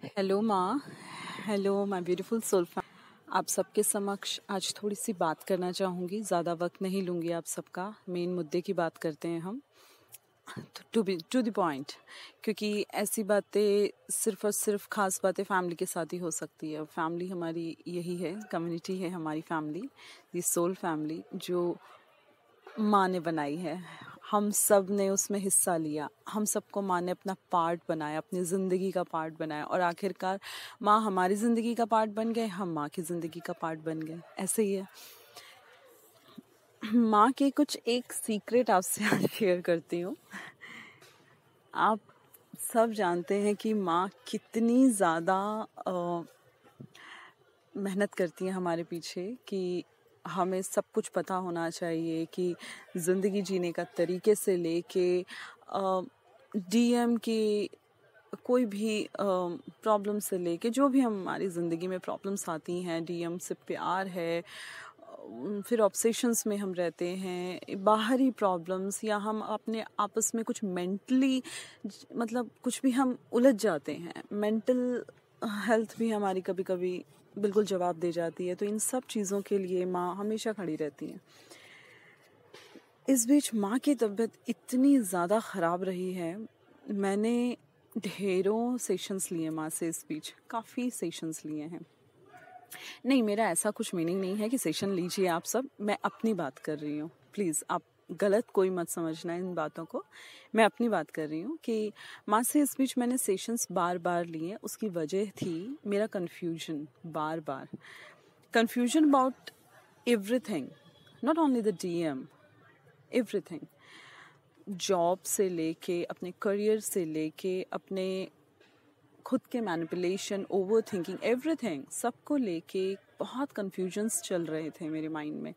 Hello माँ। Hello my beautiful soul fam. आप सबके समक्ष आज थोड़ी सी बात करना चाहूँगी। ज़्यादा वक्त नहीं लूँगी आप सबका। मेन मुद्दे की बात करते हैं हम, टू द पॉइंट, क्योंकि ऐसी बातें सिर्फ और सिर्फ खास बातें फैमिली के साथ ही हो सकती है। फैमिली हमारी यही है, कम्युनिटी है हमारी फैमिली, ये सोल फैमिली जो माँ ने बनाई है। हम सब ने उसमें हिस्सा लिया, हम सबको माँ ने अपना पार्ट बनाया, अपनी ज़िंदगी का पार्ट बनाया, और आखिरकार माँ हमारी ज़िंदगी का पार्ट बन गए, हम माँ की ज़िंदगी का पार्ट बन गए। ऐसे ही है। माँ के कुछ एक सीक्रेट आपसे आज शेयर करती हूँ। आप सब जानते हैं कि माँ कितनी ज़्यादा मेहनत करती हैं हमारे पीछे, कि हमें सब कुछ पता होना चाहिए, कि ज़िंदगी जीने का तरीके से लेके डीएम की कोई भी प्रॉब्लम से लेके जो भी हमारी ज़िंदगी में प्रॉब्लम्स आती हैं, डीएम से प्यार है, फिर ऑब्सेशंस में हम रहते हैं, बाहरी प्रॉब्लम्स, या हम अपने आपस में कुछ मेंटली मतलब कुछ भी हम उलझ जाते हैं, मेंटल हेल्थ भी हमारी कभी कभी बिल्कुल जवाब दे जाती है। तो इन सब चीज़ों के लिए माँ हमेशा खड़ी रहती है। इस बीच माँ की तबीयत इतनी ज़्यादा ख़राब रही है, मैंने ढेरों सेशंस लिए माँ से। इस बीच काफ़ी सेशंस लिए हैं। नहीं, मेरा ऐसा कुछ मीनिंग नहीं है कि सेशन लीजिए आप सब, मैं अपनी बात कर रही हूँ। प्लीज़ आप गलत कोई मत समझना इन बातों को। मैं अपनी बात कर रही हूँ कि माँ से इस बीच मैंने सेशंस बार बार लिए। उसकी वजह थी मेरा confusion, bar bar confusion about everything, not only the DM, everything. Job से लेके, अपने करियर से लेके, अपने खुद के मैनिपुलेशन, ओवर थिंकिंग, एवरीथिंग, सबको लेके बहुत कन्फ्यूजन्स चल रहे थे मेरे माइंड में।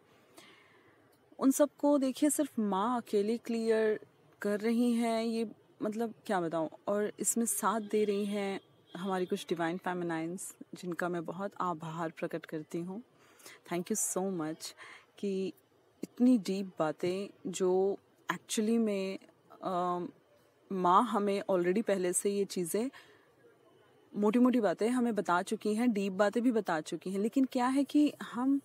उन सबको देखिए सिर्फ माँ अकेले क्लियर कर रही हैं, ये मतलब क्या बताऊँ। और इसमें साथ दे रही हैं हमारी कुछ डिवाइन फेमिनाइंस, जिनका मैं बहुत आभार प्रकट करती हूँ। थैंक यू सो मच कि इतनी डीप बातें जो एक्चुअली में माँ हमें ऑलरेडी पहले से ये चीज़ें मोटी मोटी बातें हमें बता चुकी हैं, डीप बातें भी बता चुकी हैं। लेकिन क्या है कि हम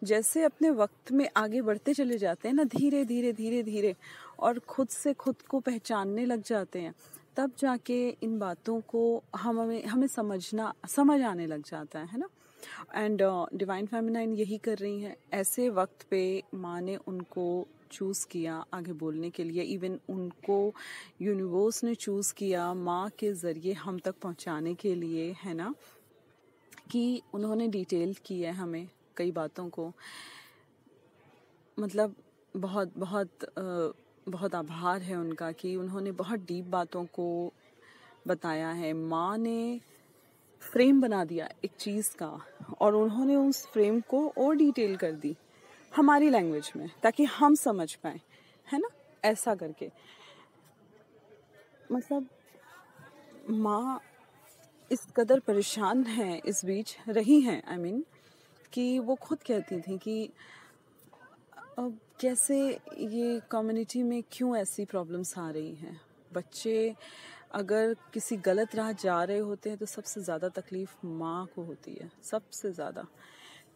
जैसे अपने वक्त में आगे बढ़ते चले जाते हैं ना, धीरे धीरे धीरे धीरे, और खुद से खुद को पहचानने लग जाते हैं, तब जाके इन बातों को हमें समझ आने लग जाता है ना। एंड डिवाइन फेमिनाइन यही कर रही हैं। ऐसे वक्त पे माँ ने उनको चूज़ किया आगे बोलने के लिए। इवन उनको यूनिवर्स ने चूज़ किया माँ के ज़रिए हम तक पहुँचाने के लिए, है ना, कि उन्होंने डिटेल की है हमें कई बातों को। मतलब बहुत बहुत बहुत आभार है उनका कि उन्होंने बहुत डीप बातों को बताया है। माँ ने फ्रेम बना दिया एक चीज़ का, और उन्होंने उस फ्रेम को और डिटेल कर दी हमारी लैंग्वेज में, ताकि हम समझ पाए, है ना, ऐसा करके। मतलब माँ इस कदर परेशान हैं, इस बीच रही हैं, आई मीन, कि वो खुद कहती थी कि अब कैसे ये कम्युनिटी में क्यों ऐसी प्रॉब्लम्स आ रही हैं। बच्चे अगर किसी गलत राह जा रहे होते हैं तो सबसे ज़्यादा तकलीफ़ माँ को होती है, सबसे ज़्यादा।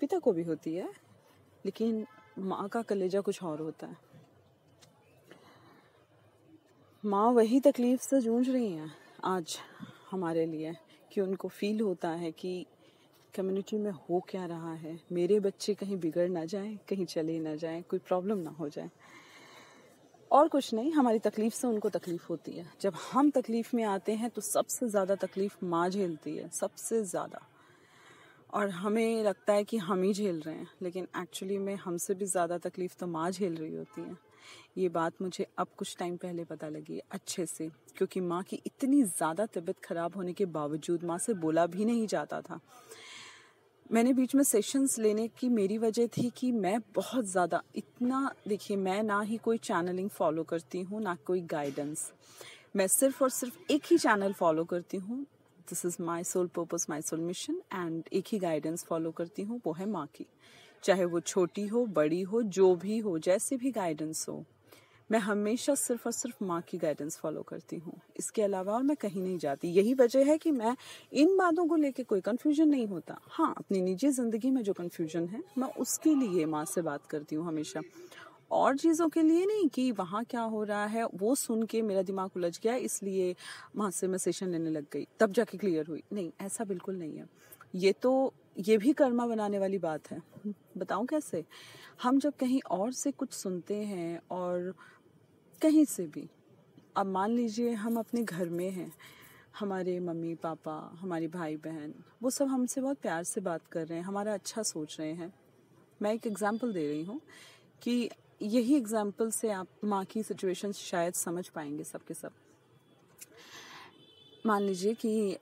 पिता को भी होती है, लेकिन माँ का कलेजा कुछ और होता है। माँ वही तकलीफ़ से जूझ रही हैं आज हमारे लिए, कि उनको फ़ील होता है कि कम्युनिटी में हो क्या रहा है, मेरे बच्चे कहीं बिगड़ ना जाएं, कहीं चले ना जाएं, कोई प्रॉब्लम ना हो जाए। और कुछ नहीं, हमारी तकलीफ़ से उनको तकलीफ़ होती है। जब हम तकलीफ़ में आते हैं तो सबसे ज़्यादा तकलीफ़ माँ झेलती है, सबसे ज़्यादा। और हमें लगता है कि हम ही झेल रहे हैं, लेकिन एक्चुअली में हमसे भी ज़्यादा तकलीफ़ तो माँ झेल रही होती है। ये बात मुझे अब कुछ टाइम पहले पता लगी अच्छे से, क्योंकि माँ की इतनी ज़्यादा तबीयत ख़राब होने के बावजूद माँ से बोला भी नहीं जाता था। मैंने बीच में सेशंस लेने की मेरी वजह थी कि मैं बहुत ज़्यादा इतना, देखिए, मैं ना ही कोई चैनलिंग फॉलो करती हूँ, ना कोई गाइडेंस। मैं सिर्फ और सिर्फ एक ही चैनल फॉलो करती हूँ, this is my soul purpose, my soul mission, and एक ही गाइडेंस फॉलो करती हूँ, वो है माँ की। चाहे वो छोटी हो, बड़ी हो, जो भी हो, जैसे भी गाइडेंस हो, मैं हमेशा सिर्फ और सिर्फ माँ की गाइडेंस फॉलो करती हूँ, इसके अलावा और मैं कहीं नहीं जाती। यही वजह है कि मैं इन बातों को लेके कोई कन्फ्यूजन नहीं होता। हाँ, अपनी निजी ज़िंदगी में जो कन्फ्यूजन है मैं उसके लिए माँ से बात करती हूँ हमेशा, और चीज़ों के लिए नहीं कि वहाँ क्या हो रहा है वो सुन के मेरा दिमाग उलझ गया इसलिए वहाँ से मैं सेशन लेने लग गई तब जाके क्लियर हुई। नहीं, ऐसा बिल्कुल नहीं है। ये भी कर्मा बनाने वाली बात है। बताऊँ कैसे? हम जब कहीं और से कुछ सुनते हैं और कहीं से भी, अब मान लीजिए हम अपने घर में हैं, हमारे मम्मी पापा, हमारे भाई बहन, वो सब हमसे बहुत प्यार से बात कर रहे हैं, हमारा अच्छा सोच रहे हैं। मैं एक एग्जांपल दे रही हूँ कि यही एग्जांपल से आप माँ की सिचुएशन शायद समझ पाएंगे सब के सब। मान लीजिए कि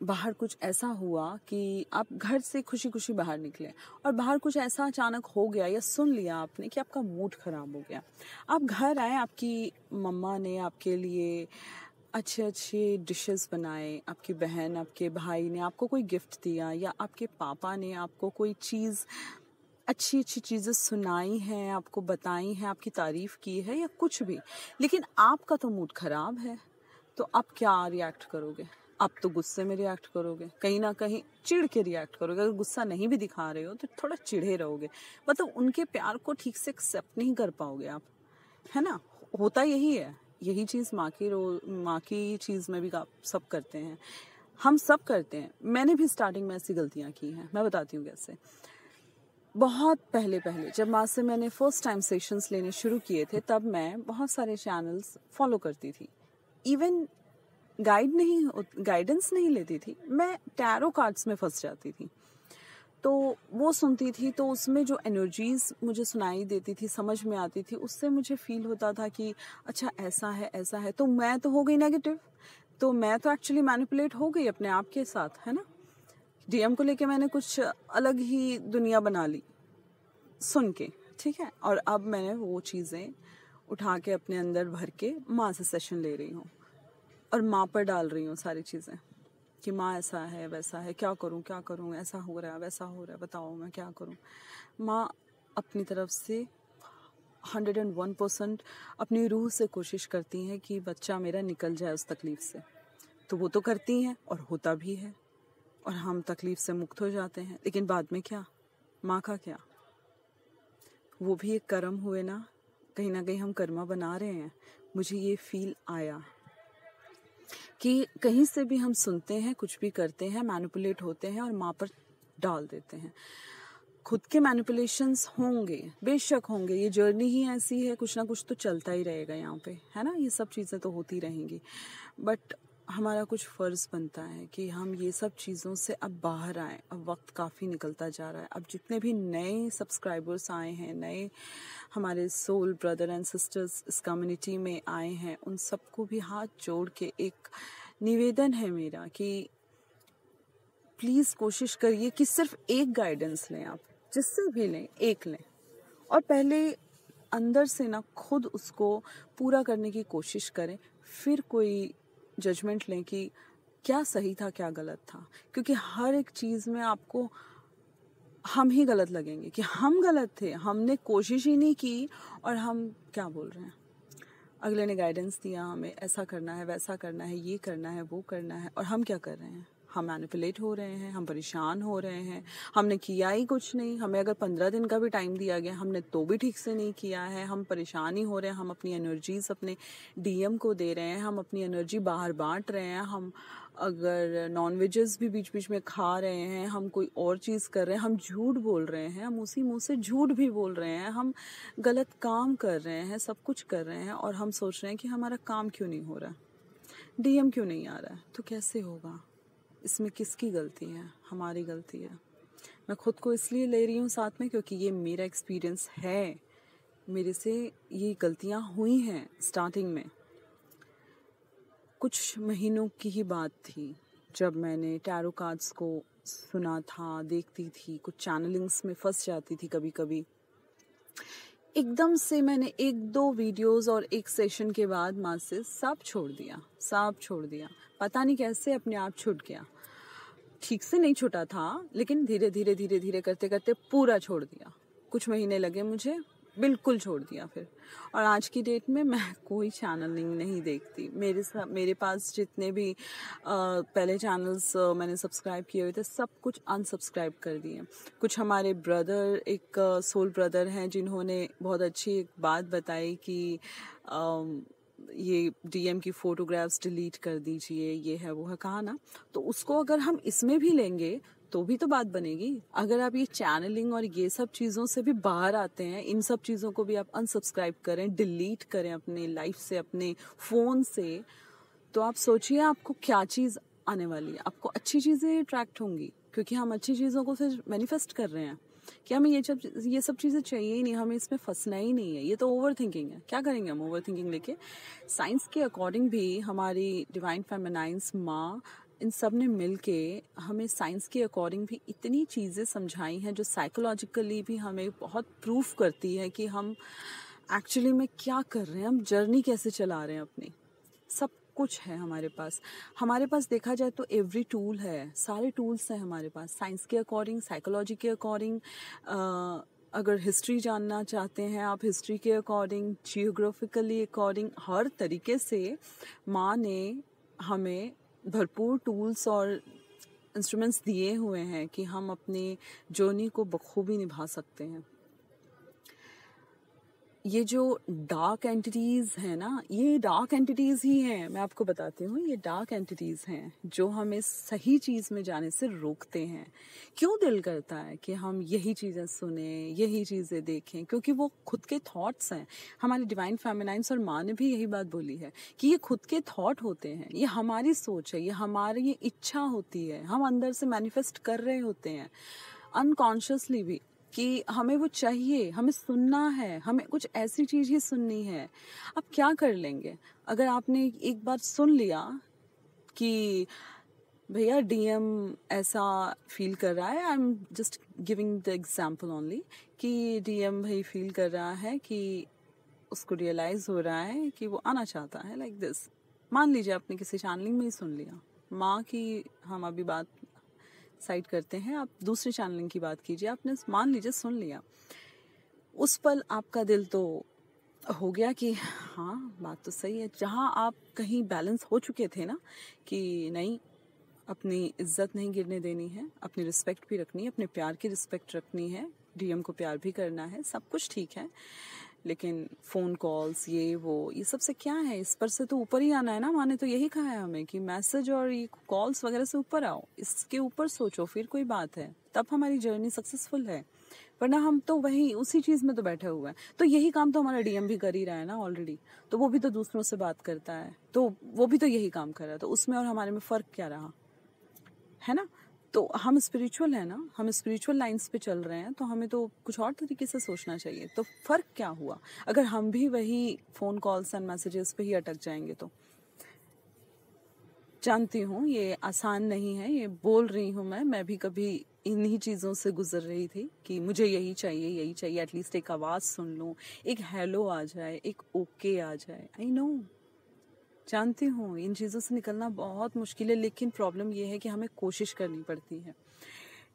बाहर कुछ ऐसा हुआ कि आप घर से खुशी खुशी बाहर निकले और बाहर कुछ ऐसा अचानक हो गया या सुन लिया आपने कि आपका मूड खराब हो गया। आप घर आए, आपकी मम्मा ने आपके लिए अच्छे अच्छे डिशेस बनाए, आपकी बहन, आपके भाई ने आपको कोई गिफ्ट दिया, या आपके पापा ने आपको कोई चीज़, अच्छी अच्छी चीज़ें सुनाई हैं, आपको बताई हैं, आपकी तारीफ़ की है, या कुछ भी। लेकिन आपका तो मूड ख़राब है, तो आप क्या रिएक्ट करोगे? आप तो गुस्से में रिएक्ट करोगे, कहीं ना कहीं चिढ़ के रिएक्ट करोगे। अगर गुस्सा नहीं भी दिखा रहे हो तो थोड़ा चिढ़े रहोगे, मतलब उनके प्यार को ठीक से एक्सेप्ट नहीं कर पाओगे आप, है ना? होता यही है। यही चीज़ माँ की चीज़ में भी आप सब करते हैं, हम सब करते हैं। मैंने भी स्टार्टिंग में ऐसी गलतियाँ की हैं, मैं बताती हूँ कैसे। बहुत पहले जब माँ से मैंने फर्स्ट टाइम सेशंस लेने शुरू किए थे, तब मैं बहुत सारे चैनल्स फॉलो करती थी। इवन गाइडेंस नहीं लेती थी, मैं टैरो कार्ड्स में फंस जाती थी। तो वो सुनती थी, तो उसमें जो एनर्जीज मुझे सुनाई देती थी, समझ में आती थी, उससे मुझे फील होता था कि अच्छा ऐसा है ऐसा है। तो मैं तो हो गई नेगेटिव, तो मैं तो एक्चुअली मैनिपुलेट हो गई अपने आप के साथ, है ना? डीएम को लेके मैंने कुछ अलग ही दुनिया बना ली सुन के, ठीक है? और अब मैंने वो चीज़ें उठा के अपने अंदर भर के माँ से सेशन ले रही हूँ और माँ पर डाल रही हूँ सारी चीज़ें कि माँ ऐसा है वैसा है, क्या करूँ, ऐसा हो रहा है वैसा हो रहा है, बताओ मैं क्या करूँ। माँ अपनी तरफ से 101% अपनी रूह से कोशिश करती हैं कि बच्चा मेरा निकल जाए उस तकलीफ़ से। तो वो तो करती हैं और होता भी है, और हम तकलीफ़ से मुक्त हो जाते हैं। लेकिन बाद में क्या, माँ का क्या? वो भी एक कर्म हुए ना कहीं हम कर्मा बना रहे हैं। मुझे ये फील आया कि कहीं से भी हम सुनते हैं, कुछ भी करते हैं, मैनिपुलेट होते हैं और माँ पर डाल देते हैं। खुद के मैनिपुलेशंस होंगे, बेशक होंगे, ये जर्नी ही ऐसी है, कुछ ना कुछ तो चलता ही रहेगा यहाँ पे, है ना? ये सब चीज़ें तो होती रहेंगी, बट हमारा कुछ फ़र्ज़ बनता है कि हम ये सब चीज़ों से अब बाहर आएँ। अब वक्त काफ़ी निकलता जा रहा है। अब जितने भी नए सब्सक्राइबर्स आए हैं, नए हमारे सोल ब्रदर एंड सिस्टर्स इस कम्युनिटी में आए हैं, उन सबको भी हाथ जोड़ के एक निवेदन है मेरा कि प्लीज़ कोशिश करिए कि सिर्फ एक गाइडेंस लें, आप जिससे भी लें, एक लें, और पहले अंदर से ना खुद उसको पूरा करने की कोशिश करें, फिर कोई जजमेंट लें कि क्या सही था क्या गलत था। क्योंकि हर एक चीज़ में आपको हम ही गलत लगेंगे कि हम गलत थे, हमने कोशिश ही नहीं की, और हम क्या बोल रहे हैं, अगले ने गाइडेंस दिया हमें ऐसा करना है वैसा करना है, ये करना है वो करना है, और हम क्या कर रहे हैं? हम मैनिपुलेट हो रहे हैं, हम परेशान हो रहे हैं। हमने किया ही कुछ नहीं। हमें अगर 15 दिन का भी टाइम दिया गया, हमने तो भी ठीक से नहीं किया है। हम परेशान ही हो रहे हैं। हम अपनी एनर्जीज अपने डीएम को दे रहे हैं, हम अपनी एनर्जी बाहर बांट रहे हैं। हम अगर नॉन वेजेस भी बीच बीच में खा रहे हैं, हम कोई और चीज़ कर रहे हैं, हम झूठ बोल रहे हैं, हम उसी मुंह से झूठ भी बोल रहे हैं, हम गलत काम कर रहे हैं, सब कुछ कर रहे हैं, और हम सोच रहे हैं कि हमारा काम क्यों नहीं हो रहा, डीएम क्यों नहीं आ रहा है। तो कैसे होगा? इसमें किसकी गलती है? हमारी गलती है। मैं खुद को इसलिए ले रही हूँ साथ में क्योंकि ये मेरा एक्सपीरियंस है, मेरे से ये गलतियाँ हुई हैं स्टार्टिंग में। कुछ महीनों की ही बात थी जब मैंने टैरो कार्ड्स को सुना था, देखती थी, कुछ चैनलिंग्स में फंस जाती थी कभी कभी। एकदम से मैंने 1-2 वीडियोस और एक सेशन के बाद माँ से सब छोड़ दिया। पता नहीं कैसे अपने आप छूट गया। ठीक से नहीं छूटा था, लेकिन धीरे धीरे करते करते पूरा छोड़ दिया। कुछ महीने लगे मुझे, बिल्कुल छोड़ दिया फिर। और आज की डेट में मैं कोई चैनलिंग नहीं देखती। मेरे पास जितने भी पहले चैनल्स मैंने सब्सक्राइब किए हुए थे, सब कुछ अनसब्सक्राइब कर दिए। कुछ हमारे ब्रदर, एक सोल ब्रदर हैं, जिन्होंने बहुत अच्छी एक बात बताई कि ये डीएम की फ़ोटोग्राफ्स डिलीट कर दीजिए, ये है वो है, कहा ना। तो उसको अगर हम इसमें भी लेंगे तो भी तो बात बनेगी। अगर आप ये चैनलिंग और ये सब चीज़ों से भी बाहर आते हैं, इन सब चीज़ों को भी आप अनसब्सक्राइब करें, डिलीट करें अपने लाइफ से, अपने फ़ोन से, तो आप सोचिए आपको क्या चीज़ आने वाली है। आपको अच्छी चीज़ें अट्रैक्ट होंगी, क्योंकि हम अच्छी चीज़ों को फिर मैनिफेस्ट कर रहे हैं कि हमें ये सब चीज़ें चाहिए ही नहीं, हमें इसमें फंसना ही नहीं है। ये तो ओवर थिंकिंग है। क्या करेंगे हम ओवर थिंकिंग लेके? साइंस के अकॉर्डिंग भी हमारी डिवाइन फेमिनाइंस माँ, इन सब ने मिल के हमें साइंस के अकॉर्डिंग भी इतनी चीज़ें समझाई हैं, जो साइकोलॉजिकली भी हमें बहुत प्रूफ करती है कि हम एक्चुअली में क्या कर रहे हैं, हम जर्नी कैसे चला रहे हैं अपनी। सब कुछ है हमारे पास देखा जाए तो एवरी टूल है, सारे टूल्स हैं हमारे पास, साइंस के अकॉर्डिंग, साइकोलॉजी के अकॉर्डिंग। अगर हिस्ट्री जानना चाहते हैं आप, हिस्ट्री के अकॉर्डिंग, जियोग्राफिकली अकॉर्डिंग, हर तरीके से माँ ने हमें भरपूर टूल्स और इंस्ट्रूमेंट्स दिए हुए हैं कि हम अपनी जर्नी को बखूबी निभा सकते हैं। ये जो डार्क एंटिटीज़ हैं ना, ये डार्क एंटिटीज़ ही हैं, मैं आपको बताती हूँ, ये डार्क एंटिटीज़ हैं जो हमें सही चीज़ में जाने से रोकते हैं। क्यों दिल करता है कि हम यही चीज़ें सुने, यही चीज़ें देखें? क्योंकि वो खुद के थॉट्स हैं। हमारी डिवाइन फेमिनाइंस और माँ ने भी यही बात बोली है कि ये खुद के थॉट होते हैं, ये हमारी सोच है, ये हमारी ये इच्छा होती है, हम अंदर से मैनिफेस्ट कर रहे होते हैं अनकॉन्शियसली भी, कि हमें वो चाहिए, हमें सुनना है, हमें कुछ ऐसी चीज़ ही सुननी है। अब क्या कर लेंगे? अगर आपने एक बार सुन लिया कि भैया डीएम ऐसा फील कर रहा है, I am just giving the example only, कि डीएम भाई फील कर रहा है कि उसको रियलाइज हो रहा है कि वो आना चाहता है, लाइक दिस। मान लीजिए आपने किसी चैनलिंग में ही सुन लिया, माँ की हम अभी बात साइड करते हैं, आप दूसरे चैनलिंग की बात कीजिए, आपने मान लीजिए सुन लिया, उस पल आपका दिल तो हो गया कि हाँ बात तो सही है। जहाँ आप कहीं बैलेंस हो चुके थे ना कि नहीं, अपनी इज्जत नहीं गिरने देनी है, अपनी रिस्पेक्ट भी रखनी है, अपने प्यार की रिस्पेक्ट रखनी है, डीएम को प्यार भी करना है, सब कुछ ठीक है, लेकिन फ़ोन कॉल्स ये सब से क्या है, इस पर से तो ऊपर ही आना है ना। माने तो यही कहा है हमें कि मैसेज और ये कॉल्स वगैरह से ऊपर आओ, इसके ऊपर सोचो, फिर कोई बात है, तब हमारी जर्नी सक्सेसफुल है। वरना हम तो वही उसी चीज़ में तो बैठे हुए हैं। तो यही काम तो हमारा डीएम भी कर ही रहा है ना ऑलरेडी, तो वो भी तो दूसरों से बात करता है, तो वो भी तो यही काम कर रहा है, तो उसमें और हमारे में फ़र्क क्या रहा, है ना? तो हम स्पिरिचुअल है ना, हम स्पिरिचुअल लाइंस पे चल रहे हैं, तो हमें तो कुछ और तरीके से सोचना चाहिए। तो फ़र्क क्या हुआ अगर हम भी वही फ़ोन कॉल्स एंड मैसेजेस पे ही अटक जाएंगे? तो जानती हूँ ये आसान नहीं है, ये बोल रही हूँ मैं भी कभी इन्हीं चीज़ों से गुजर रही थी कि मुझे यही चाहिए, एटलीस्ट एक आवाज़ सुन लूँ, एक हेलो आ जाए, एक ओके आ जाए। आई नो, जानती हूँ इन चीज़ों से निकलना बहुत मुश्किल है, लेकिन प्रॉब्लम ये है कि हमें कोशिश करनी पड़ती है।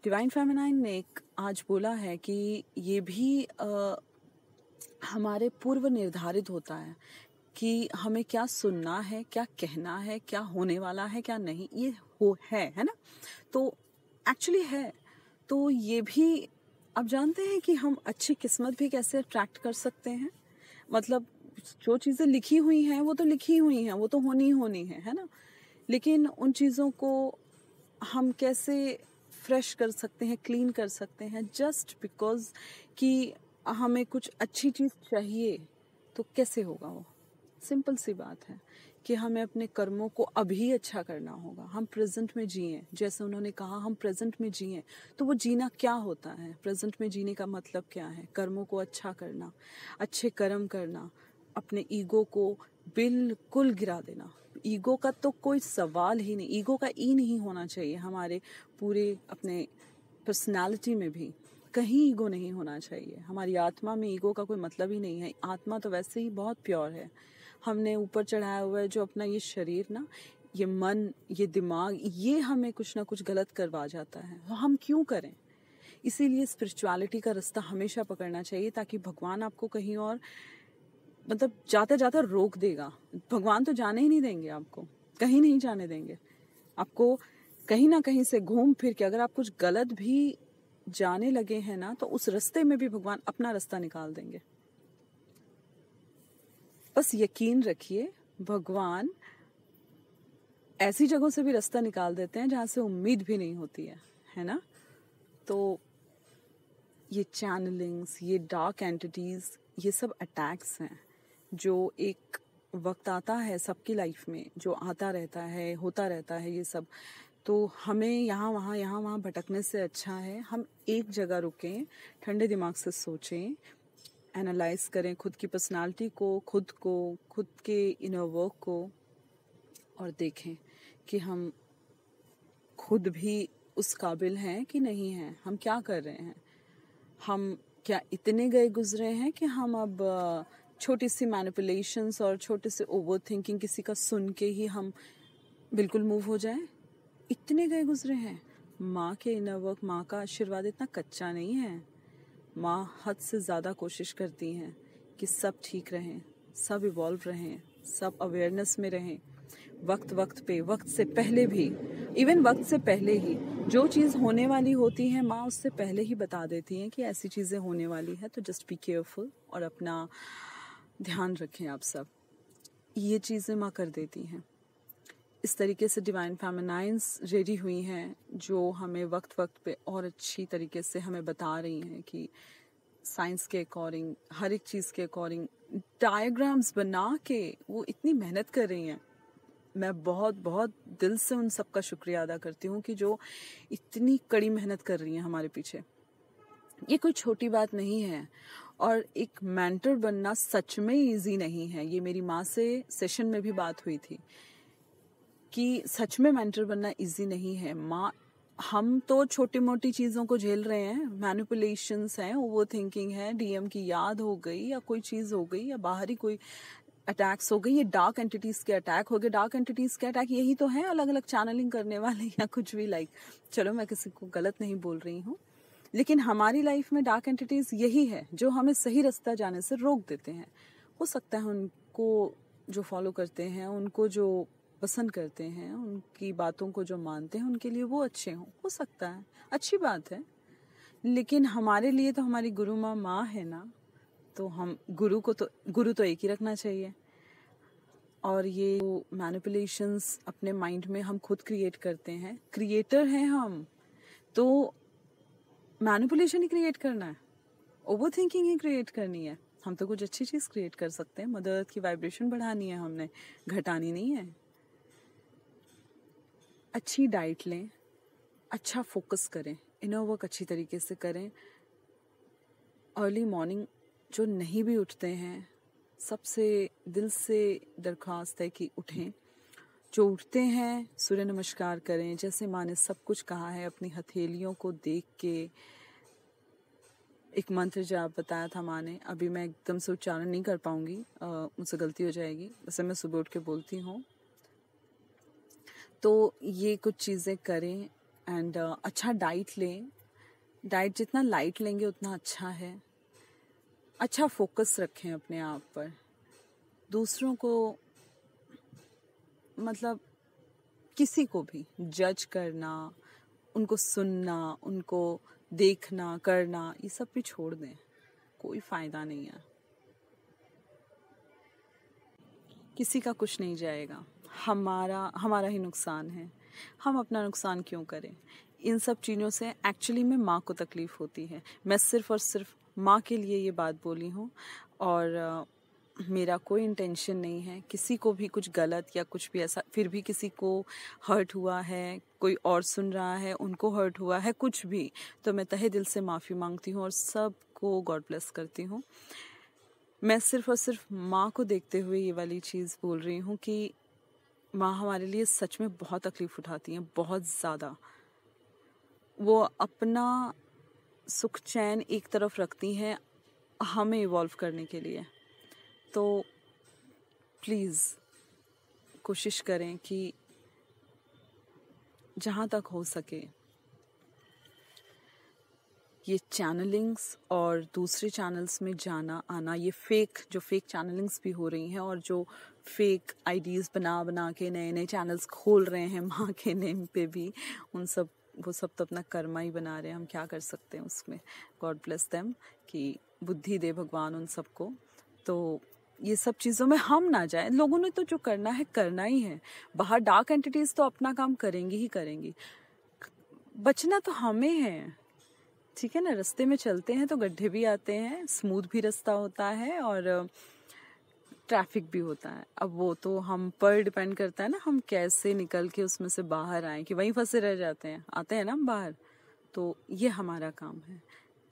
डिवाइन फेमिनाइन ने एक आज बोला है कि ये भी हमारे पूर्व निर्धारित होता है कि हमें क्या सुनना है, क्या कहना है, क्या होने वाला है, क्या नहीं, ये है ना? तो एक्चुअली है। तो ये भी आप जानते हैं कि हम अच्छी किस्मत भी कैसे अट्रैक्ट कर सकते हैं? मतलब जो चीज़ें लिखी हुई हैं वो तो लिखी हुई हैं, वो तो होनी ही होनी है ना? लेकिन उन चीज़ों को हम कैसे फ्रेश कर सकते हैं, क्लीन कर सकते हैं, जस्ट बिकॉज़ कि हमें कुछ अच्छी चीज़ चाहिए, तो कैसे होगा वो? सिंपल सी बात है कि हमें अपने कर्मों को अभी अच्छा करना होगा। हम प्रेजेंट में जिएं, जैसे उन्होंने कहा हम प्रेजेंट में जिएं। तो वो जीना क्या होता है? प्रेजेंट में जीने का मतलब क्या है? कर्मों को अच्छा करना, अच्छे कर्म करना, अपने ईगो को बिल्कुल गिरा देना। ईगो का तो कोई सवाल ही नहीं, ईगो का ई नहीं होना चाहिए हमारे पूरे अपने पर्सनालिटी में भी। कहीं ईगो नहीं होना चाहिए। हमारी आत्मा में ईगो का कोई मतलब ही नहीं है। आत्मा तो वैसे ही बहुत प्योर है। हमने ऊपर चढ़ाया हुआ है जो अपना ये शरीर ना, ये मन, ये दिमाग, ये हमें कुछ ना कुछ गलत करवा जाता है। वो हम क्यों करें? इसीलिए स्पिरिचुअलिटी का रास्ता हमेशा पकड़ना चाहिए, ताकि भगवान आपको कहीं और मतलब जाते जाते रोक देगा। भगवान तो जाने ही नहीं देंगे, आपको कहीं नहीं जाने देंगे। आपको कहीं ना कहीं से घूम फिर के अगर आप कुछ गलत भी जाने लगे हैं ना, तो उस रास्ते में भी भगवान अपना रास्ता निकाल देंगे। बस यकीन रखिए, भगवान ऐसी जगहों से भी रास्ता निकाल देते हैं जहां से उम्मीद भी नहीं होती है ना। तो ये चैनलिंग्स, ये डार्क एंटिटीज, ये सब अटैक्स हैं जो एक वक्त आता है सबकी लाइफ में, जो आता रहता है, होता रहता है ये सब। तो हमें यहाँ वहाँ भटकने से अच्छा है हम एक जगह रुकें, ठंडे दिमाग से सोचें, एनालाइज करें खुद की पर्सनालिटी को, खुद के इनर वर्क को, और देखें कि हम खुद भी उस काबिल हैं कि नहीं हैं, हम क्या कर रहे हैं। हम क्या इतने गए गुजरे हैं कि हम अब छोटी सी मैनिपुलेशंस और छोटे से ओवर थिंकिंग किसी का सुन के ही हम बिल्कुल मूव हो जाएं? इतने गए गुजरे हैं। माँ के इनर वर्क, माँ का आशीर्वाद इतना कच्चा नहीं है। माँ हद से ज़्यादा कोशिश करती हैं कि सब ठीक रहें, सब इवॉल्व रहें, सब अवेयरनेस में रहें। वक्त पे, वक्त से पहले भी, इवन वक्त से पहले ही जो चीज़ होने वाली होती है, माँ उससे पहले ही बता देती हैं कि ऐसी चीज़ें होने वाली है, तो जस्ट बी केयरफुल और अपना ध्यान रखें। आप सब ये चीज़ें माँ कर देती हैं। इस तरीके से डिवाइन फेमिनाइंस रेडी हुई हैं जो हमें वक्त पे और अच्छी तरीके से हमें बता रही हैं कि साइंस के अकॉर्डिंग, हर एक चीज़ के अकॉर्डिंग डायग्राम्स बना के वो इतनी मेहनत कर रही हैं। मैं बहुत बहुत दिल से उन सब का शुक्रिया अदा करती हूँ कि जो इतनी कड़ी मेहनत कर रही हैं हमारे पीछे। ये कोई छोटी बात नहीं है, और एक मेंटर बनना सच में इजी नहीं है। ये मेरी माँ से सेशन में भी बात हुई थी कि सच में मेंटर बनना इजी नहीं है। माँ, हम तो छोटी मोटी चीज़ों को झेल रहे हैं, मैनिपुलेशंस हैं, ओवर थिंकिंग है, डीएम की याद हो गई या कोई चीज़ हो गई या बाहरी कोई अटैक्स हो गई, ये डार्क एंटिटीज़ के अटैक हो गए। डार्क एंटिटीज़ के अटैक यही तो हैं, अलग अलग चैनलिंग करने वाले या कुछ भी, लाइक चलो मैं किसी को गलत नहीं बोल रही हूँ, लेकिन हमारी लाइफ में डार्क एंटिटीज़ यही है जो हमें सही रास्ता जाने से रोक देते हैं। हो सकता है उनको जो फॉलो करते हैं, उनको जो पसंद करते हैं, उनकी बातों को जो मानते हैं, उनके लिए वो अच्छे हों, हो सकता है, अच्छी बात है। लेकिन हमारे लिए तो हमारी गुरु माँ है ना, तो हम गुरु तो एक ही रखना चाहिए। और ये मैनिपुलेशंस अपने माइंड में हम खुद क्रिएट करते हैं, क्रिएटर हैं हम, तो मैनिपुलेशन ही क्रिएट करना है, ओवर थिंकिंग ही क्रिएट करनी है। हम तो कुछ अच्छी चीज़ क्रिएट कर सकते हैं। मदर अर्थ की वाइब्रेशन बढ़ानी है हमने, घटानी नहीं है। अच्छी डाइट लें, अच्छा फोकस करें, इनर वर्क अच्छी तरीके से करें। अर्ली मॉर्निंग जो नहीं भी उठते हैं, सबसे दिल से दरख्वास्त है कि उठें। जो उठते हैं सूर्य नमस्कार करें, जैसे माँ ने सब कुछ कहा है। अपनी हथेलियों को देख के एक मंत्र जाप बताया था माँ ने, अभी मैं एकदम से उच्चारण नहीं कर पाऊंगी, मुझसे गलती हो जाएगी, वैसे मैं सुबह उठ के बोलती हूँ। तो ये कुछ चीज़ें करें एंड अच्छा डाइट लें। डाइट जितना लाइट लेंगे उतना अच्छा है। अच्छा फोकस रखें अपने आप पर। दूसरों को, मतलब किसी को भी जज करना, उनको सुनना, उनको देखना, करना, ये सब भी छोड़ दें, कोई फ़ायदा नहीं है। किसी का कुछ नहीं जाएगा, हमारा ही नुकसान है। हम अपना नुकसान क्यों करें? इन सब चीज़ों से एक्चुअली में माँ को तकलीफ़ होती है। मैं सिर्फ़ और सिर्फ माँ के लिए ये बात बोली हूँ, और मेरा कोई इंटेंशन नहीं है किसी को भी कुछ गलत या कुछ भी ऐसा। फिर भी किसी को हर्ट हुआ है, कोई और सुन रहा है, उनको हर्ट हुआ है, कुछ भी, तो मैं तहे दिल से माफ़ी मांगती हूँ और सबको गॉड ब्लेस करती हूँ। मैं सिर्फ और सिर्फ माँ को देखते हुए ये वाली चीज़ बोल रही हूँ कि माँ हमारे लिए सच में बहुत तकलीफ़ उठाती हैं, बहुत ज़्यादा। वो अपना सुख चैन एक तरफ रखती हैं हमें इवॉल्व करने के लिए। तो प्लीज़ कोशिश करें कि जहाँ तक हो सके ये चैनलिंग्स और दूसरे चैनल्स में जाना आना, ये फेक चैनलिंग्स भी हो रही हैं, और जो फेक आईडीज़ बना बना के नए नए चैनल्स खोल रहे हैं माँ के नेम पे भी, वो सब तो अपना कर्मा ही बना रहे हैं। हम क्या कर सकते हैं उसमें। गॉड ब्लेस देम, कि बुद्धि दे भगवान उन सबको। तो ये सब चीज़ों में हम ना जाएं। लोगों ने तो जो करना है करना ही है। बाहर डार्क एंटिटीज़ तो अपना काम करेंगी ही करेंगी, बचना तो हमें है। ठीक है ना, रास्ते में चलते हैं तो गड्ढे भी आते हैं, स्मूथ भी रास्ता होता है और ट्रैफिक भी होता है। अब वो तो हम पर डिपेंड करता है ना, हम कैसे निकल के उसमें से बाहर आए, कि वहीं फंसे रह जाते हैं। आते हैं ना हम बाहर, तो ये हमारा काम है।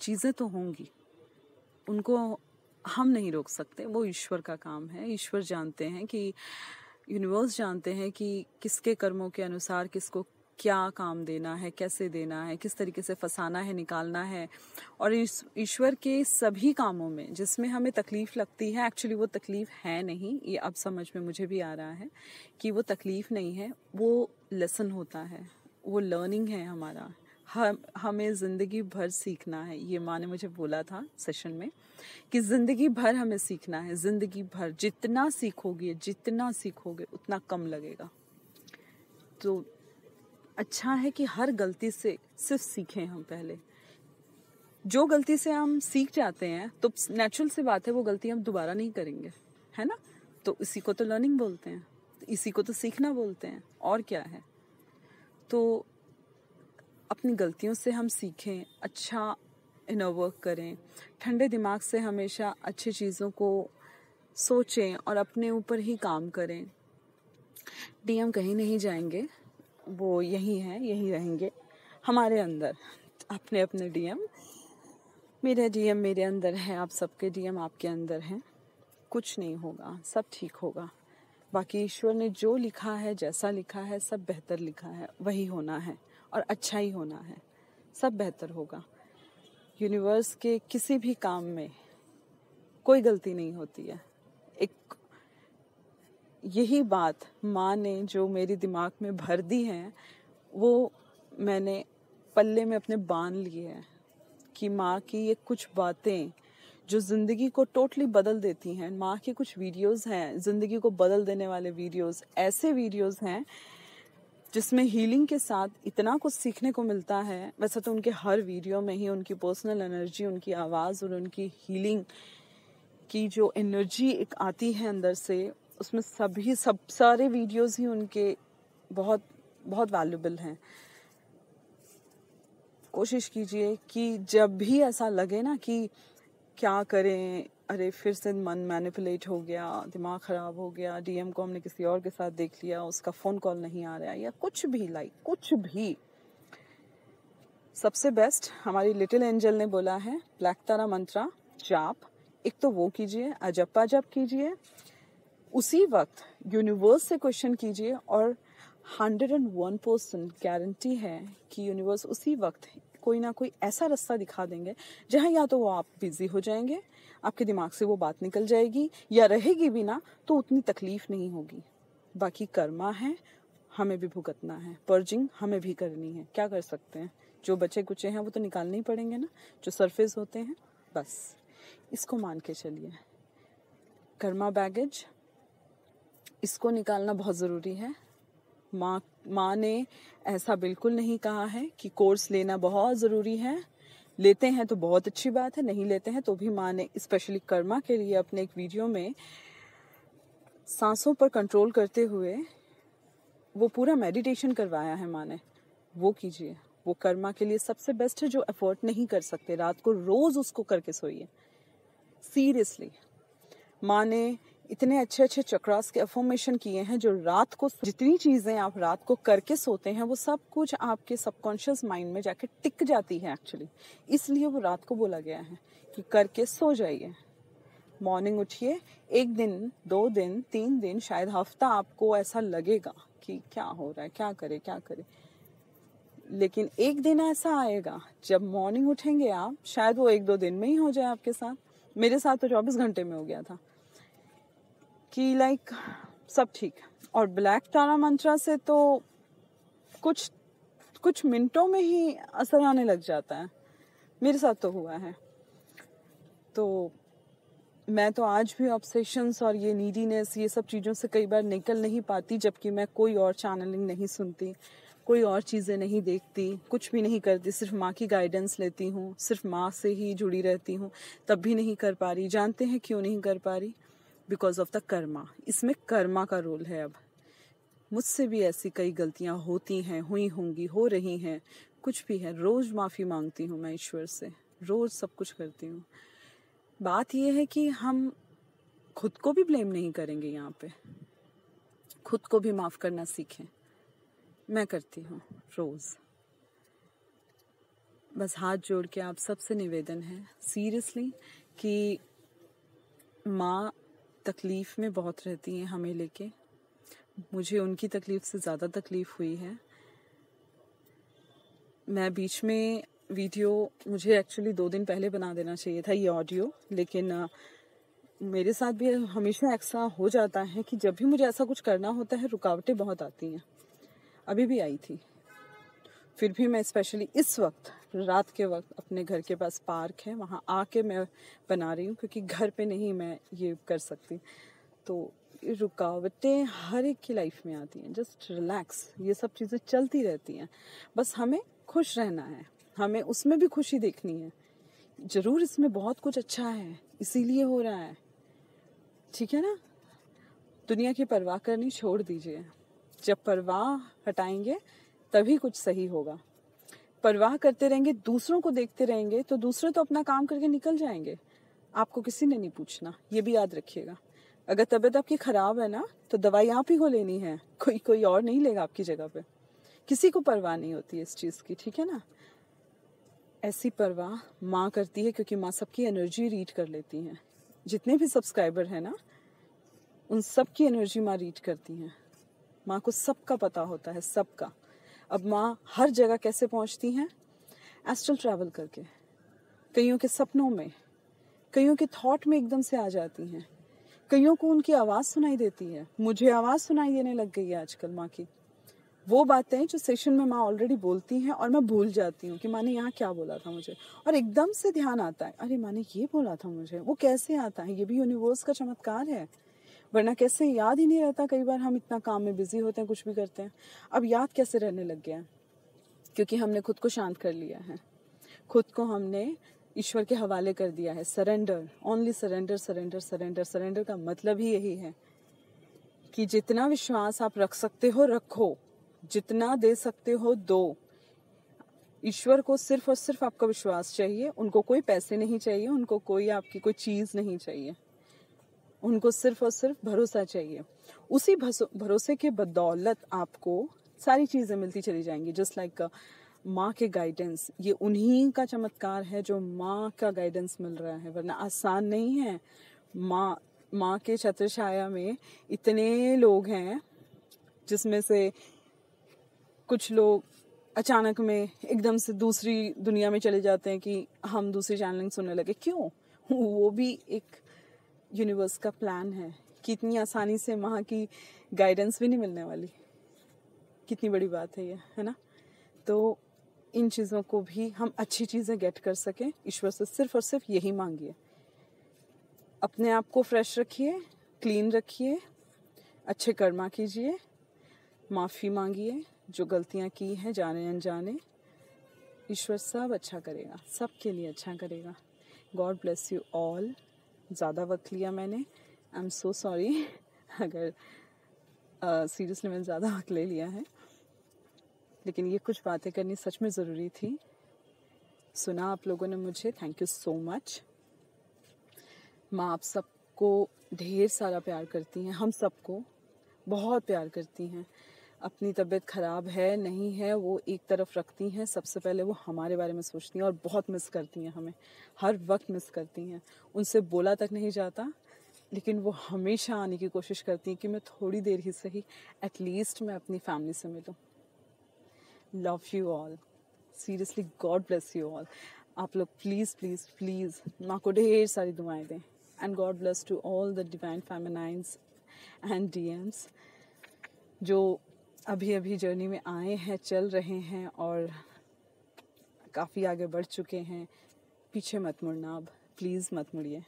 चीज़ें तो होंगी, उनको हम नहीं रोक सकते, वो ईश्वर का काम है। ईश्वर जानते हैं, कि यूनिवर्स जानते हैं कि किसके कर्मों के अनुसार किसको क्या काम देना है, कैसे देना है, किस तरीके से फंसाना है, निकालना है। और ईश्वर के सभी कामों में जिसमें हमें तकलीफ लगती है, एक्चुअली वो तकलीफ है नहीं, ये अब समझ में मुझे भी आ रहा है कि वो तकलीफ नहीं है, वो लेसन होता है, वो लर्निंग है हमारा। हमें ज़िंदगी भर सीखना है। ये माँ ने मुझे बोला था सेशन में कि ज़िंदगी भर हमें सीखना है, ज़िंदगी भर। जितना सीखोगे उतना कम लगेगा। तो अच्छा है कि हर गलती से सिर्फ सीखें हम पहले। जो गलती से हम सीख जाते हैं तो नेचुरल सी बात है वो गलती हम दोबारा नहीं करेंगे, है ना। तो इसी को तो लर्निंग बोलते हैं, इसी को तो सीखना बोलते हैं, और क्या है। तो अपनी गलतियों से हम सीखें, अच्छा इनर वर्क करें, ठंडे दिमाग से हमेशा अच्छी चीज़ों को सोचें और अपने ऊपर ही काम करें। डीएम कहीं नहीं जाएंगे, वो यही हैं, यही रहेंगे हमारे अंदर। अपने अपने डीएम, मेरे डीएम मेरे अंदर है, आप सबके डीएम आपके अंदर हैं। कुछ नहीं होगा, सब ठीक होगा। बाकी ईश्वर ने जो लिखा है, जैसा लिखा है, सब बेहतर लिखा है, वही होना है और अच्छा ही होना है, सब बेहतर होगा। यूनिवर्स के किसी भी काम में कोई गलती नहीं होती है। एक यही बात माँ ने जो मेरे दिमाग में भर दी है, वो मैंने पल्ले में अपने बांध लिए हैं, कि माँ की ये कुछ बातें जो ज़िंदगी को टोटली बदल देती हैं। माँ के कुछ वीडियोस हैं ज़िंदगी को बदल देने वाले वीडियोस, ऐसे वीडियोस हैं जिसमें हीलिंग के साथ इतना कुछ सीखने को मिलता है। वैसे तो उनके हर वीडियो में ही उनकी पर्सनल एनर्जी, उनकी आवाज़ और उनकी हीलिंग की जो एनर्जी एक आती है अंदर से, उसमें सब सारे वीडियोस ही उनके बहुत बहुत वैल्यूबल हैं। कोशिश कीजिए कि जब भी ऐसा लगे ना कि क्या करें, अरे फिर से मन मैनिपुलेट हो गया, दिमाग ख़राब हो गया, डीएम को हमने किसी और के साथ देख लिया, उसका फ़ोन कॉल नहीं आ रहा है, या कुछ भी, कुछ भी, सबसे बेस्ट हमारी लिटिल एंजल ने बोला है ब्लैक तारा मंत्रा जाप। एक तो वो कीजिए, अजप्पा जप कीजिए, उसी वक्त यूनिवर्स से क्वेश्चन कीजिए, और 101% गारंटी है कि यूनिवर्स उसी वक्त कोई ना कोई ऐसा रास्ता दिखा देंगे जहाँ या तो वो आप बिजी हो जाएंगे, आपके दिमाग से वो बात निकल जाएगी, या रहेगी भी ना तो उतनी तकलीफ नहीं होगी। बाकी कर्मा है, हमें भी भुगतना है, पर्जिंग हमें भी करनी है। क्या कर सकते हैं, जो बचे कुचे हैं वो तो निकालने ही पड़ेंगे ना, जो सरफेस होते हैं। बस इसको मान के चलिए, कर्मा बैगेज, इसको निकालना बहुत ज़रूरी है। माँ ने ऐसा बिल्कुल नहीं कहा है कि कोर्स लेना बहुत ज़रूरी है। लेते हैं तो बहुत अच्छी बात है, नहीं लेते हैं तो भी माँ ने स्पेशली कर्मा के लिए अपने एक वीडियो में सांसों पर कंट्रोल करते हुए वो पूरा मेडिटेशन करवाया है माँ ने। वो कीजिए, वो कर्मा के लिए सबसे बेस्ट है। जो एफर्ट नहीं कर सकते, रात को रोज़ उसको करके सोइए। सीरियसली, माँ ने इतने अच्छे अच्छे चक्रास के अफर्मेशन किए हैं जो रात को, जितनी चीज़ें आप रात को करके सोते हैं वो सब कुछ आपके सबकॉन्शियस माइंड में जाके टिक जाती है एक्चुअली। इसलिए वो रात को बोला गया है कि करके सो जाइए, मॉर्निंग उठिए। 1 दिन, 2 दिन, 3 दिन, शायद हफ्ता आपको ऐसा लगेगा कि क्या हो रहा है, क्या करे, लेकिन एक दिन ऐसा आएगा जब मॉर्निंग उठेंगे आप, शायद वो 1-2 दिन में ही हो जाए आपके साथ। मेरे साथ तो 24 घंटे में हो गया था कि सब ठीक। और ब्लैक तारा मंत्रा से तो कुछ मिनटों में ही असर आने लग जाता है। मेरे साथ तो हुआ है। तो मैं तो आज भी ऑब्सेशंस और ये नीडीनेस, ये सब चीज़ों से कई बार निकल नहीं पाती, जबकि मैं कोई और चैनलिंग नहीं सुनती, कोई और चीज़ें नहीं देखती, कुछ भी नहीं करती, सिर्फ माँ की गाइडेंस लेती हूँ, सिर्फ माँ से ही जुड़ी रहती हूँ, तब भी नहीं कर पा रही। जानते हैं क्यों नहीं कर पा रही? Because of the Karma. इसमें कर्मा का रोल है। अब मुझसे भी ऐसी कई गलतियाँ होती हैं, हुई होंगी, हो रही हैं, कुछ भी है। रोज़ माफ़ी मांगती हूँ मैं ईश्वर से, रोज़ सब कुछ करती हूँ। बात यह है कि हम खुद को भी ब्लेम नहीं करेंगे यहाँ पे, खुद को भी माफ़ करना सीखें। मैं करती हूँ रोज़। बस हाथ जोड़ के आप सबसे निवेदन है सीरियसली कि माँ तकलीफ़ में बहुत रहती हैं हमें लेके। मुझे उनकी तकलीफ़ से ज़्यादा तकलीफ़ हुई है। मैं बीच में वीडियो, मुझे एक्चुअली 2 दिन पहले बना देना चाहिए था ये ऑडियो, लेकिन मेरे साथ भी हमेशा ऐसा हो जाता है कि जब भी मुझे ऐसा कुछ करना होता है रुकावटें बहुत आती हैं। अभी भी आई थी। फिर भी मैं स्पेशली इस वक्त, रात के वक्त, अपने घर के पास पार्क है, वहाँ आके मैं बना रही हूँ, क्योंकि घर पे नहीं मैं ये कर सकती। तो रुकावटें हर एक की लाइफ में आती हैं। जस्ट रिलैक्स, ये सब चीज़ें चलती रहती हैं। बस हमें खुश रहना है, हमें उसमें भी खुशी देखनी है। ज़रूर इसमें बहुत कुछ अच्छा है, इसीलिए हो रहा है, ठीक है ना? दुनिया की परवाह करनी छोड़ दीजिए। जब परवाह हटाएंगे तभी कुछ सही होगा। परवाह करते रहेंगे, दूसरों को देखते रहेंगे, तो दूसरे तो अपना काम करके निकल जाएंगे, आपको किसी ने नहीं पूछना। ये भी याद रखिएगा। अगर तबीयत आपकी खराब है ना, तो दवाई आप ही को लेनी है, कोई और नहीं लेगा आपकी जगह पे। किसी को परवाह नहीं होती है इस चीज़ की, ठीक है ना? ऐसी परवाह माँ करती है, क्योंकि माँ सबकी एनर्जी रीड कर लेती हैं। जितने भी सब्सक्राइबर हैं ना, उन सब की एनर्जी माँ रीड करती हैं। माँ को सबका पता होता है, सबका। अब माँ हर जगह कैसे पहुँचती हैं? एस्ट्रल ट्रैवल करके, कईयों के सपनों में, कईयों के थॉट में एकदम से आ जाती हैं, कईयों को उनकी आवाज़ सुनाई देती है। मुझे आवाज़ सुनाई देने लग गई है आजकल माँ की। वो बातें जो सेशन में माँ ऑलरेडी बोलती हैं और मैं भूल जाती हूँ कि माँ ने यहाँ क्या बोला था मुझे, और एकदम से ध्यान आता है, अरे माँ ने ये बोला था मुझे। वो कैसे आता है? ये भी यूनिवर्स का चमत्कार है, वरना कैसे याद ही नहीं रहता। कई बार हम इतना काम में बिजी होते हैं, कुछ भी करते हैं, अब याद कैसे रहने लग गया है? क्योंकि हमने खुद को शांत कर लिया है, खुद को हमने ईश्वर के हवाले कर दिया है। Surrender, only surrender, surrender, surrender. Surrender का मतलब ही यही है कि जितना विश्वास आप रख सकते हो रखो, जितना दे सकते हो दो। ईश्वर को सिर्फ और सिर्फ आपका विश्वास चाहिए। उनको कोई पैसे नहीं चाहिए, उनको कोई आपकी कोई चीज़ नहीं चाहिए, उनको सिर्फ और सिर्फ भरोसा चाहिए। उसी भरोसे के बदौलत आपको सारी चीज़ें मिलती चली जाएंगी। जस्ट लाइक माँ के गाइडेंस, ये उन्हीं का चमत्कार है जो माँ का गाइडेंस मिल रहा है, वरना आसान नहीं है। माँ के छत्र छाया में इतने लोग हैं, जिसमें से कुछ लोग अचानक में एकदम से दूसरी दुनिया में चले जाते हैं कि हम दूसरी चैनलिंग सुनने लगे। क्यों? वो भी एक यूनिवर्स का प्लान है कि इतनी आसानी से माँ की गाइडेंस भी नहीं मिलने वाली। कितनी बड़ी बात है ये, है ना? तो इन चीज़ों को भी हम अच्छी चीज़ें गेट कर सकें, ईश्वर से सिर्फ और सिर्फ यही मांगिए। अपने आप को फ्रेश रखिए, क्लीन रखिए, अच्छे कर्मा कीजिए, माफ़ी मांगिए जो गलतियाँ की हैं जाने अनजाने। ईश्वर सब अच्छा करेगा, सबके लिए अच्छा करेगा। God bless you all. ज़्यादा वक्त लिया मैंने, आई एम सो सॉरी अगर सीरियसली मैंने ज़्यादा वक्त ले लिया है, लेकिन ये कुछ बातें करनी सच में ज़रूरी थी। सुना आप लोगों ने मुझे, थैंक यू सो मच। माँ आप सबको ढेर सारा प्यार करती हैं, हम सबको बहुत प्यार करती हैं। अपनी तबीयत ख़राब है नहीं है वो एक तरफ रखती हैं, सबसे पहले वो हमारे बारे में सोचती हैं और बहुत मिस करती हैं हमें, हर वक्त मिस करती हैं। उनसे बोला तक नहीं जाता, लेकिन वो हमेशा आने की कोशिश करती हैं कि मैं थोड़ी देर ही सही, एटलीस्ट मैं अपनी फैमिली से मिलूं। Love you all, seriously God bless you all. आप लोग प्लीज़ प्लीज़ प्लीज़ माँ को ढेर सारी दुआएं दें। And God bless to all the divine feminines and DMs जो अभी अभी जर्नी में आए हैं, चल रहे हैं और काफ़ी आगे बढ़ चुके हैं। पीछे मत मुड़ना, अब प्लीज़ मत मुड़िए।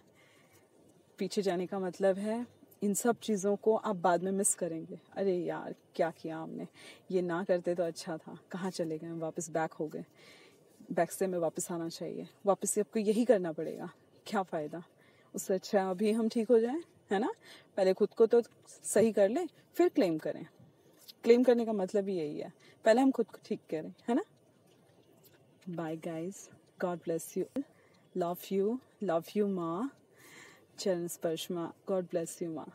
पीछे जाने का मतलब है इन सब चीज़ों को आप बाद में मिस करेंगे। अरे यार क्या किया हमने, ये ना करते तो अच्छा था, कहाँ चले गए, वापस बैक हो गए, बैक से हमें वापस आना चाहिए, वापस से आपको यही करना पड़ेगा, क्या फ़ायदा। उससे अच्छा अभी हम ठीक हो जाएं, है ना। पहले खुद को तो सही कर लें, फिर क्लेम करें। क्लेम करने का मतलब ही यही है, पहले हम खुद को ठीक करें, है ना। Bye guys, God bless you, love you माँ, चरण स्पर्श माँ, गॉड ब्लेस यू माँ।